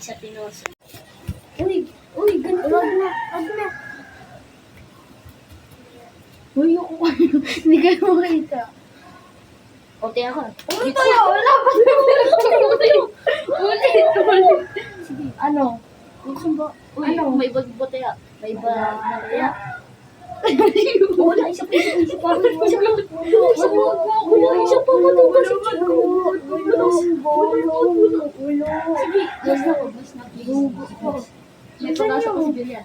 sa Pinos. Uy, ganito. Wag na. Uy, ako kayo. Hindi kayo makita. Konti ako. Ulit tayo. Wala pa. Ulit. Sige, ano? Gusto ba? Uy, Ano? may bagbot ya. May ba Maria. Wala, isa pa. Isa pa matugas sa tiyan ko. Sige, mas na please. May pag-asa ko si Julian.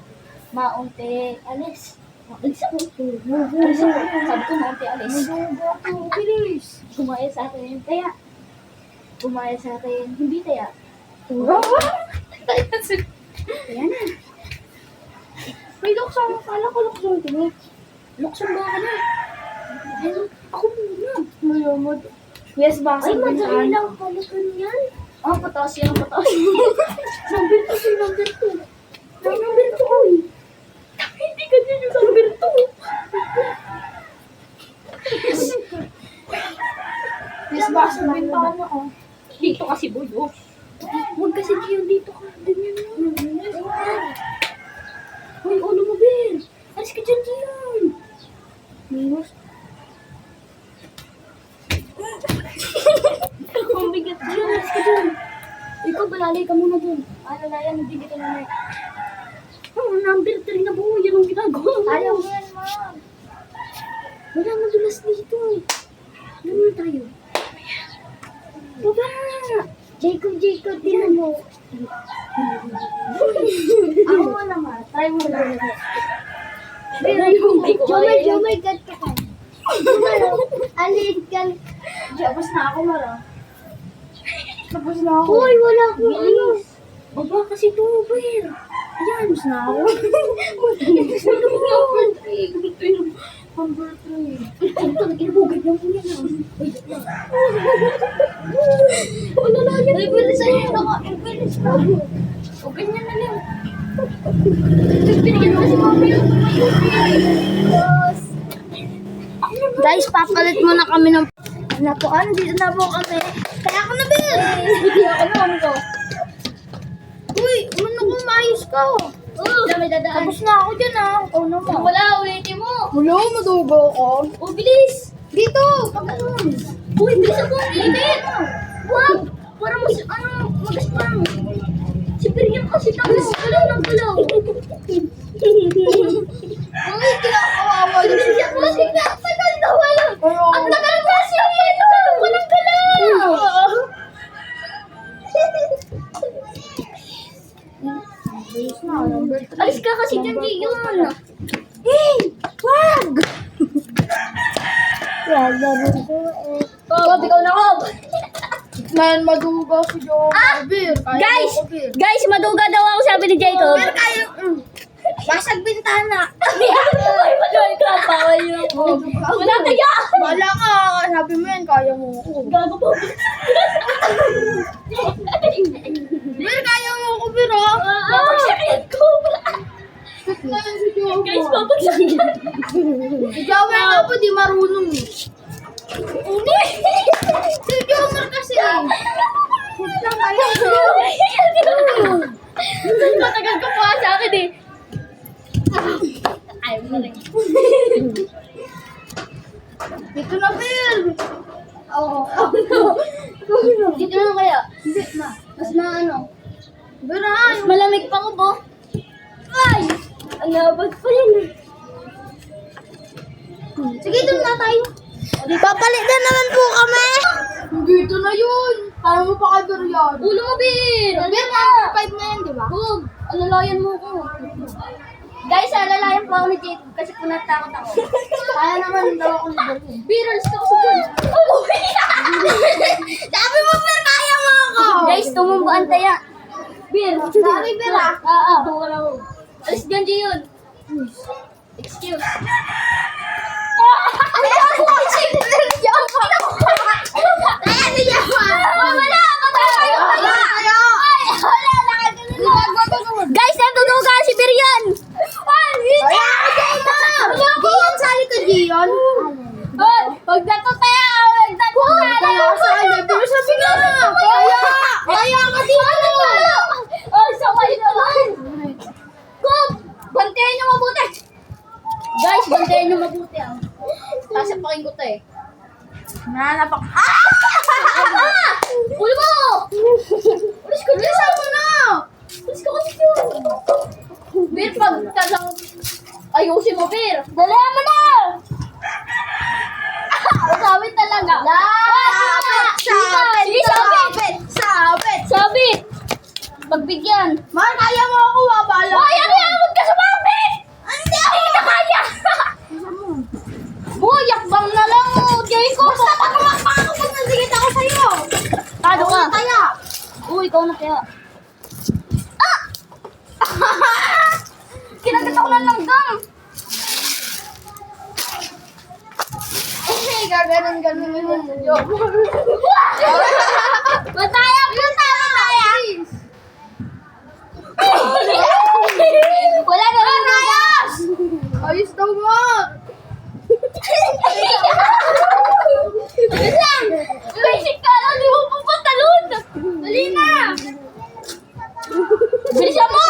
Maunti, alis. Alis ako. Sabi ko maunti, alis. Gumaya sa akin, taya. Gumaya sa akin, hindi taya. Kaya na. May luksong. Kala ko luksong. Luksong ba ka na? Ako muna. Mayamad. Yes, baka Ay, madali sabihin. lang palitan yan. Oh, pataas yan, pataas. Number 2. Number 2. Hindi ka dyan yung number 2. Yes, baka sabihin pa ano. Dito kasi buyo. Huwag kasi kayo dito ka. Ganyan mo. Uy, ulo mo, Ben. Alis ka dyan. Minus. Ang bigat Dyan, alis ka dyan. Ikaw, balalay ka muna dun. Ano na yan, hindi dito na number 3 na buo. Yan ang ginagawa mo. Ayaw mo yan, ma'am. Wala madulas dito. Ano na tayo? Baba! Jacob, tinan mo. Ako mo naman. Try mo lang. Jomay, gat ka ka. Alit ka. Tapos na ako, Mara. Tapos na ako. Uy, wala akong ano. Baba kasi ito, Ber. Ayan, mas na ako. Number 3. Ang inabugad lang po yan. Ano na yan? Ay, bilis sa'yo. Bilis na. O, ganyan na lang. Binigyan mo si Mami yung Guys, papalit muna kami ng napuan. Dito na po kami. Kaya ako na, Ber. Hindi ako na, ano ko? Uy, ano ko, maayos ka. May dadaan. Tapos na ako dyan, ah. Oh, naman. Wala, ulitin mo. Wala, madugo ko. O, bilis. Dito, pag ano. Uy, bilis ako. Init. Wag. Parang magaspan. Si Piriam kasi tapos galaw ng galaw. Uy, kinakawawa. Bilis ako. Sige, tagal na wala. Ang tagal na siya. Galaw ka ng galaw. Ayos na, number 3. Alis ka kasi dyan, yun. Hey! Wag! Wag na ko eh. Kob, ikaw na, Kob. Man, maduga si Joe. Bir, kaya Guys, ko, Bir. guys, maduga daw ako sabi ni Jacob. Bir, kaya. Basag bintana. Ay, maduga ka. Bawal yun. Wala kaya. Wala ka. Sabi mo yan, kaya mo. Gago po. Bir, kaya mo ko, Bir, ha? Papagsakit ko. Kaya si Joe. Guys, papagsakit. Si Joe nga po, di marunong eh. Si Joe kasi eh. Lang kaya Matagal ka pa sa akin eh. Ayaw mo rin. Dito na, Bir. Oo. Dito na kaya. Hindi na. Mas na ano. Bir, ha? Mas malamig pa ko po. Ay! Ang labag pa yun eh. Sige, doon na tayo. Papalit na naman po kami. Dito na yun. Kaya mo pa kay Bir yan. Ulo mo, Bin! Bir, number 5 na yan, di ba? Hug! Alalayan mo ko. Guys, alalayan po ako ni Jacob kasi po natakot ako. Kaya naman daw ako ni Bir. Bir, alis ka kasi dyan. Sabi mo, Bir, kaya mo ako. Guys, tumumbo ang taya. Bir, Sorry, Bir, ah. Wala ko. Alis dyan, Gion. Excuse. Ano ako? Ayan, si Jawa. Wala! Patay kayo! Wala. Wala! Guys, natutuga si Biryan! Kaya ako, Jawa. Gian, sali ka, Gian. Huwag na to tayo! Huwag na to tayo! Kaya sali. Pero sabi nga. Kaya ka dito. Hintayin nyo mabuti ah. Sasapakin ko to eh. Nananapak. Ulo mo! Ulis ko dyan! Ulis mo na! Ulis ko kasi yun. Bir, pag kasang ayusin mo, Bir. Dala mo na! Sabit talaga. Sige, sabit! Sabit! Pagbigyan. Mahal, kaya mo ako, wabala. Ay, ano yan? Huwag ka sumabit! Hindi na kaya! Boy, yakbang na lang. Jacob! Basta pag umakbang ako, pag nasigit ako sa'yo. Tado ka. Kaya. Uy, ikaw na kaya. Ah! Kinagat ako ng langgam. Gaganon yun sa joke. Mataya! Mataya! Wala na lang. Ayos! Ayos daw mo. Lang! Basic ka lang, di mo papatalon! Dali na! Bilisan mo!